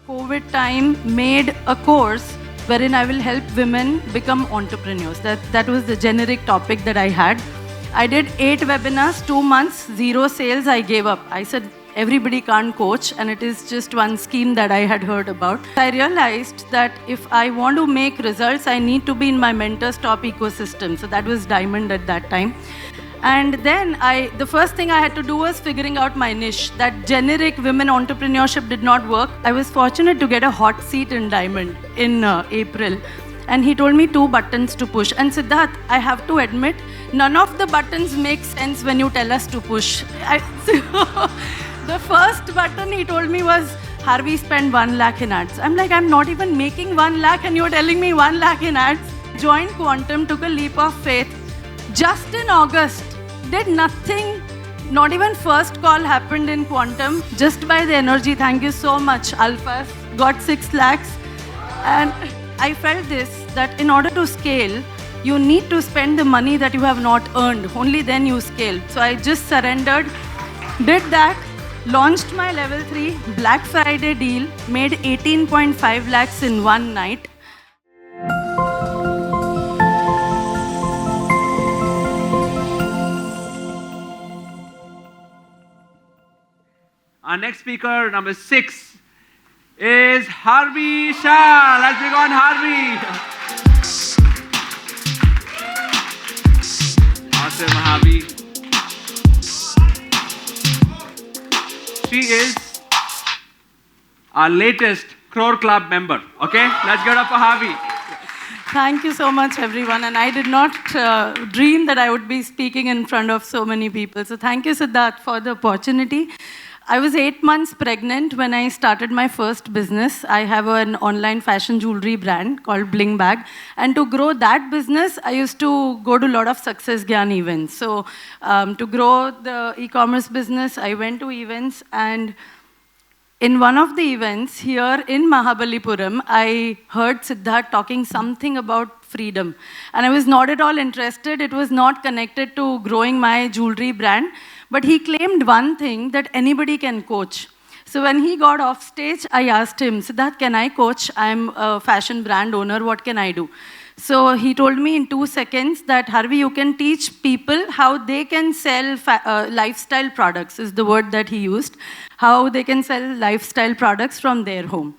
COVID time made a course wherein I will help women become entrepreneurs. That was the generic topic that I had. I did 8 webinars, 2 months, 0 sales. I gave up. I said, everybody can't coach, and it is just one scheme that I had heard about. I realized that if I want to make results, I need to be in my mentor's top ecosystem. So that was Diamond at that time. And then the first thing I had to do was figuring out my niche. That generic women entrepreneurship did not work. I was fortunate to get a hot seat in Diamond in April. And he told me 2 buttons to push. And Siddharth, I have to admit, none of the buttons make sense when you tell us to push. The first button he told me was, Harvi, spend 1 lakh in ads. I'm like, I'm not even making 1 lakh and you're telling me 1 lakh in ads. Joined Quantum, took a leap of faith. Just in August, did nothing. Not even first call happened in Quantum. Just by the energy, thank you so much, Alphas. Got 6 lakhs. And I felt this, that in order to scale, you need to spend the money that you have not earned. Only then you scale. So I just surrendered, did that, launched my level 3 Black Friday deal, made 18.5 lakhs in one night. Our next speaker, number 6, is Harvi Shah. Let's bring on Harvi. Awesome, Harvi. She is our latest Crore Club member. Okay, let's get up for Harvi. Thank you so much, everyone. And I did not dream that I would be speaking in front of so many people. So thank you, Siddharth, for the opportunity. I was 8 months pregnant when I started my first business. I have an online fashion jewelry brand called Bling Bag. And to grow that business, I used to go to a lot of Success Gyan events. So to grow the e-commerce business, I went to events. And in one of the events here in Mahabalipuram, I heard Siddharth talking something about freedom. And I was not at all interested. It was not connected to growing my jewelry brand. But he claimed one thing, that anybody can coach. So when he got off stage, I asked him, Siddharth, can I coach? I'm a fashion brand owner. What can I do? So he told me in 2 seconds that, Harvi, you can teach people how they can sell lifestyle products, is the word that he used, how they can sell lifestyle products from their home.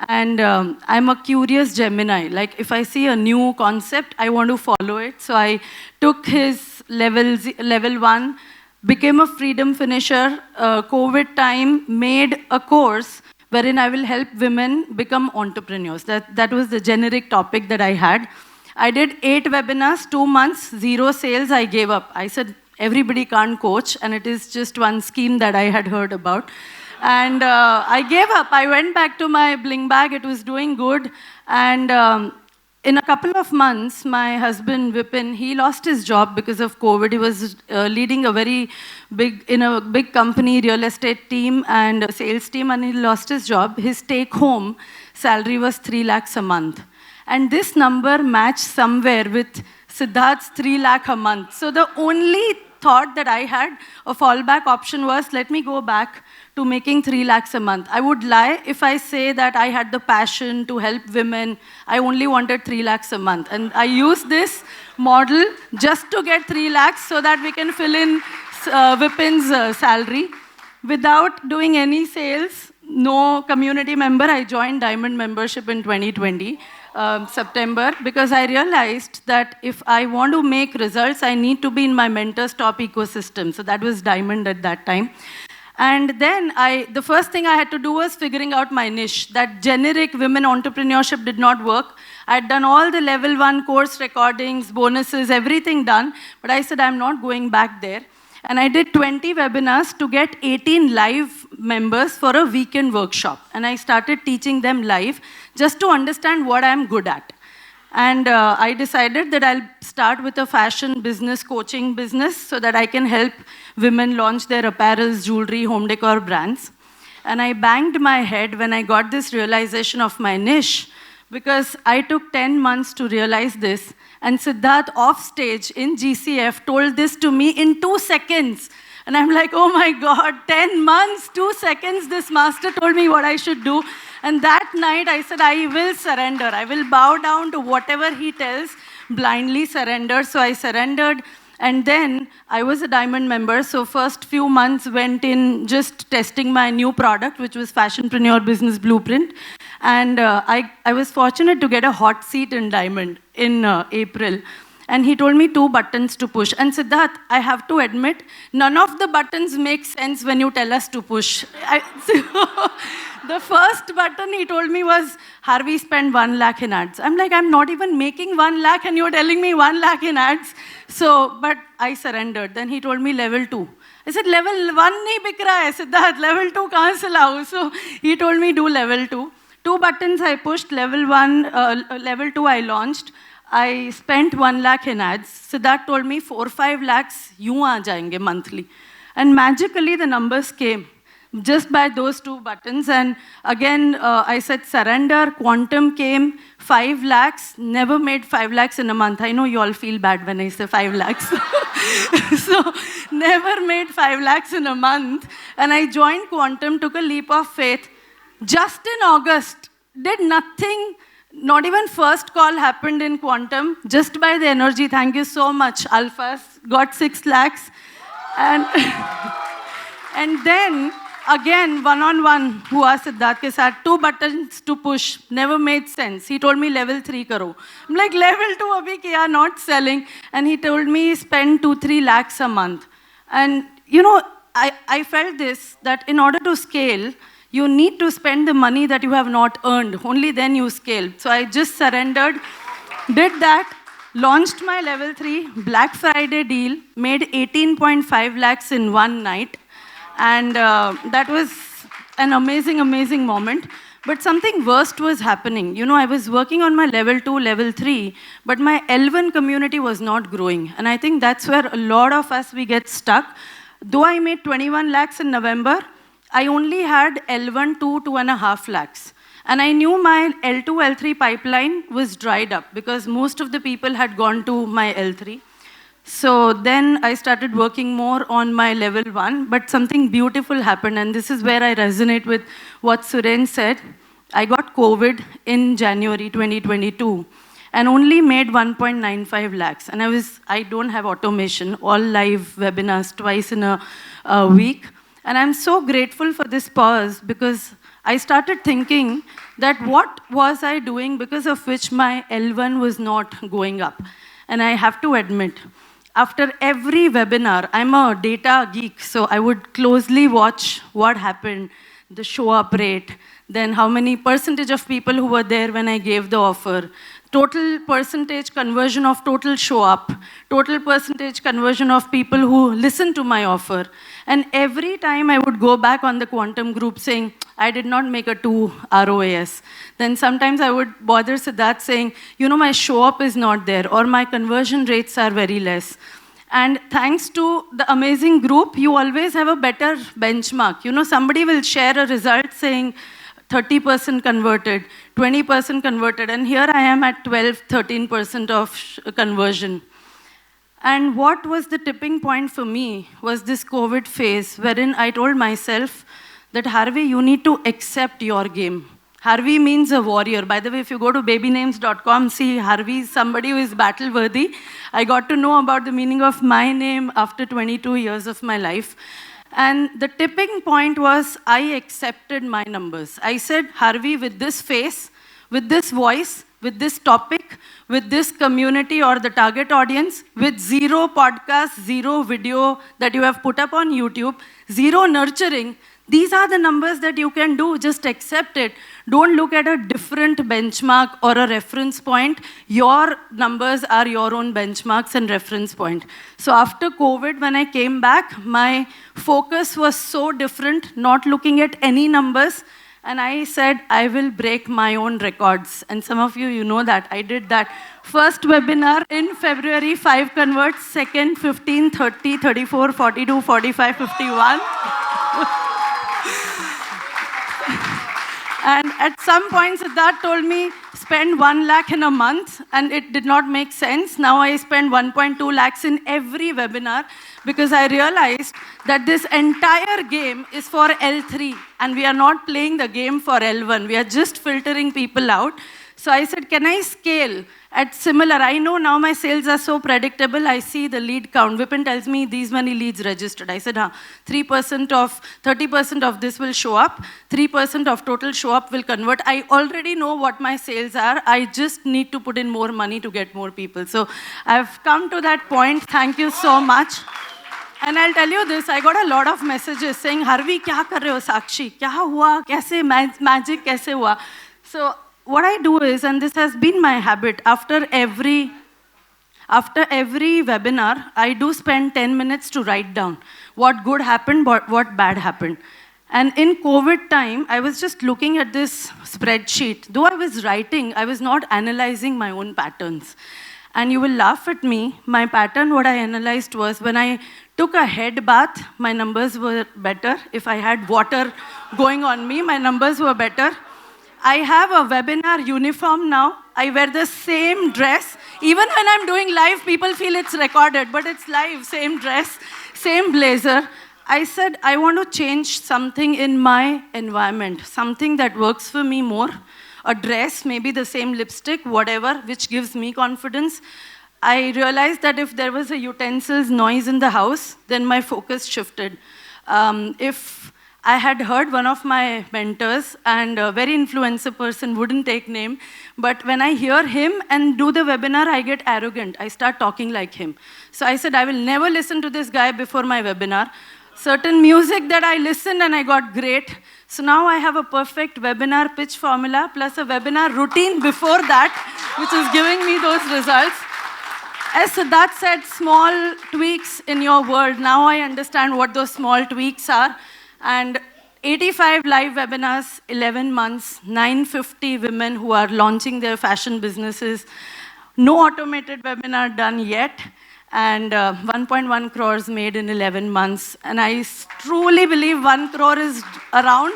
And I'm a curious Gemini. Like, if I see a new concept, I want to follow it. So I took his level 1, became a freedom finisher. COVID time made a course wherein I will help women become entrepreneurs. That was the generic topic that I had. I did 8 webinars, 2 months, 0 sales. I gave up. I said, everybody can't coach, and it is just one scheme that I had heard about. And I gave up. I went back to my Bling Bag. It was doing good. And in a couple of months, my husband, Vipin, he lost his job because of COVID. He was leading a big company, real estate team and a sales team, and he lost his job. His take-home salary was 3 lakhs a month. And this number matched somewhere with Siddharth's 3 lakh a month. So the only thought that I had, a fallback option was, let me go back to making 3 lakhs a month. I would lie if I say that I had the passion to help women. I only wanted 3 lakhs a month. And I used this model just to get 3 lakhs so that we can fill in Vipin's salary. Without doing any sales, no community member, I joined Diamond membership in 2020, September, because I realized that if I want to make results, I need to be in my mentor's top ecosystem. So that was Diamond at that time. And then the first thing I had to do was figuring out my niche. That generic women entrepreneurship did not work. I had done all the level 1 course recordings, bonuses, everything done. But I said, I'm not going back there. And I did 20 webinars to get 18 live members for a weekend workshop. And I started teaching them live just to understand what I'm good at. And I decided that I'll start with a fashion business, coaching business, so that I can help women launch their apparels, jewelry, home decor brands. And I banged my head when I got this realization of my niche, because I took 10 months to realize this. And Siddharth off stage in GCF told this to me in 2 seconds. And I'm like, oh my God, 10 months, 2 seconds, this master told me what I should do. And that night I said, I will surrender. I will bow down to whatever he tells, blindly surrender. So I surrendered. And then I was a diamond member. So first few months went in just testing my new product, which was Fashionpreneur Business Blueprint. And I was fortunate to get a hot seat in diamond in April. And he told me 2 buttons to push. And Siddharth, I have to admit, none of the buttons make sense when you tell us to push. The first button he told me was, Harvi, spend 1 lakh in ads. I'm like, I'm not even making 1 lakh and you're telling me 1 lakh in ads. So, but I surrendered. Then he told me level 2. I said, level 1 nahi bik raha hai, Siddharth, level 2 kahan se lau? So he told me do level 2. 2 buttons I pushed, level 2 I launched. I spent 1 lakh in ads. Siddharth told me 4-5 lakhs यूं आ जाएंगे monthly. And magically the numbers came just by those 2 buttons. And again, I said surrender, quantum came, 5 lakhs, never made 5 lakhs in a month. I know you all feel bad when I say 5 lakhs. So never made 5 lakhs in a month. And I joined Quantum, took a leap of faith. Just in August, did nothing. Not even first call happened in Quantum, just by the energy. Thank you so much, Alphas. Got 6 lakhs. And, and then, again, one-on-one, hua Siddharth ke saath, 2 buttons to push. Never made sense. He told me level 3 karo. I'm like, level 2 abhi kiya, not selling. And he told me spend 2-3 lakhs a month. And, you know, I felt this, that in order to scale, you need to spend the money that you have not earned. Only then you scale. So I just surrendered, did that, launched my level 3, Black Friday deal, made 18.5 lakhs in one night. And that was an amazing, amazing moment. But something worst was happening. You know, I was working on my level 2, level 3, but my L1 community was not growing. And I think that's where a lot of us, we get stuck. Though I made 21 lakhs in November, I only had L1 2.5 lakhs. And I knew my L2, L3 pipeline was dried up because most of the people had gone to my L3. So then I started working more on my level 1, but something beautiful happened, and this is where I resonate with what Suren said. I got COVID in January 2022 and only made 1.95 lakhs. And I don't have automation, all live webinars twice in a week. And I'm so grateful for this pause because I started thinking that what was I doing because of which my L1 was not going up. And I have to admit, after every webinar, I'm a data geek, so I would closely watch what happened, the show-up rate, then how many percentage of people who were there when I gave the offer, total percentage conversion of total show-up, total percentage conversion of people who listened to my offer. And every time I would go back on the Quantum group saying, I did not make a 2 ROAS. Then sometimes I would bother Siddharth saying, you know, my show-up is not there, or my conversion rates are very less. And thanks to the amazing group, you always have a better benchmark. You know, somebody will share a result saying 30% converted, 20% converted, and here I am at 12, 13% of conversion. And what was the tipping point for me was this COVID phase, wherein I told myself that, Harvi, you need to accept your game. Harvi means a warrior. By the way, if you go to babynames.com, see Harvi is somebody who is battle-worthy. I got to know about the meaning of my name after 22 years of my life. And the tipping point was I accepted my numbers. I said, Harvi, with this face, with this voice, with this topic, with this community or the target audience, with 0 podcast, 0 video that you have put up on YouTube, 0 nurturing, these are the numbers that you can do. Just accept it. Don't look at a different benchmark or a reference point. Your numbers are your own benchmarks and reference point. So after COVID, when I came back, my focus was so different, not looking at any numbers. And I said, I will break my own records. And some of you, you know that. I did that. First webinar in February, 5 converts. Second, 15, 30, 34, 42, 45, 51. And at some point, Siddharth told me, spend 1 lakh in a month, and it did not make sense. Now I spend 1.2 lakhs in every webinar because I realized that this entire game is for L3, and we are not playing the game for L1. We are just filtering people out. So I said, can I scale at similar? I know now my sales are so predictable. I see the lead count. Vipin tells me these many leads registered. I said, 30% of this will show up. 3% of total show up will convert. I already know what my sales are. I just need to put in more money to get more people. So I've come to that point. Thank you so much. And I'll tell you this, I got a lot of messages saying, Harvi, kya kar rahe ho, Sakshi? Kya hua? Kaise magic kaise hua? So what I do is, and this has been my habit, after every webinar, I do spend 10 minutes to write down what good happened, what bad happened. And in COVID time, I was just looking at this spreadsheet. Though I was writing, I was not analyzing my own patterns. And you will laugh at me. My pattern, what I analyzed was when I took a head bath, my numbers were better. If I had water going on me, my numbers were better. I have a webinar uniform now. I wear the same dress. Even when I'm doing live, people feel it's recorded, but it's live, same dress, same blazer. I said, I want to change something in my environment, something that works for me more. A dress, maybe the same lipstick, whatever, which gives me confidence. I realized that if there was a utensils noise in the house, then my focus shifted. If I had heard one of my mentors, and a very influencer person, wouldn't take name, but when I hear him and do the webinar, I get arrogant. I start talking like him. So I said, I will never listen to this guy before my webinar. Certain music that I listened and I got great. So now I have a perfect webinar pitch formula plus a webinar routine before that, which is giving me those results. As Siddharth said, small tweaks in your world. Now I understand what those small tweaks are. And 85 live webinars, 11 months, 950 women who are launching their fashion businesses. No automated webinar done yet. And 1.1 crores made in 11 months. And I truly believe 1 crore is around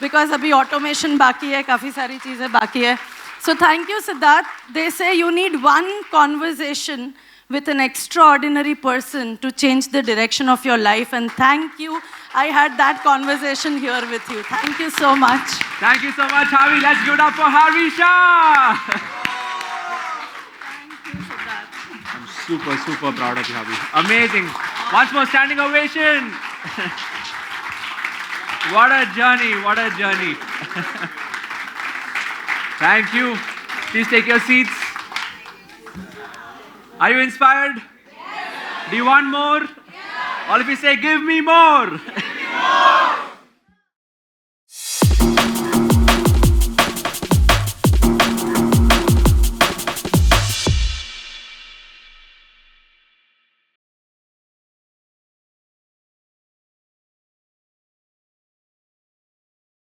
because abhi automation baki hai, kafi sari cheezein baki hai. So thank you, Siddharth. They say you need one conversation with an extraordinary person to change the direction of your life. And thank you. I had that conversation here with you. Thank you so much. Thank you so much, Harvi. Let's give it up for Harvi Shah. Thank you, Siddharth. I'm super, super proud of you, Harvi. Amazing. Once more, standing ovation. What a journey, what a journey. Thank you. Please take your seats. Are you inspired? Yes. Do you want more? Yes. All of you say, give me more.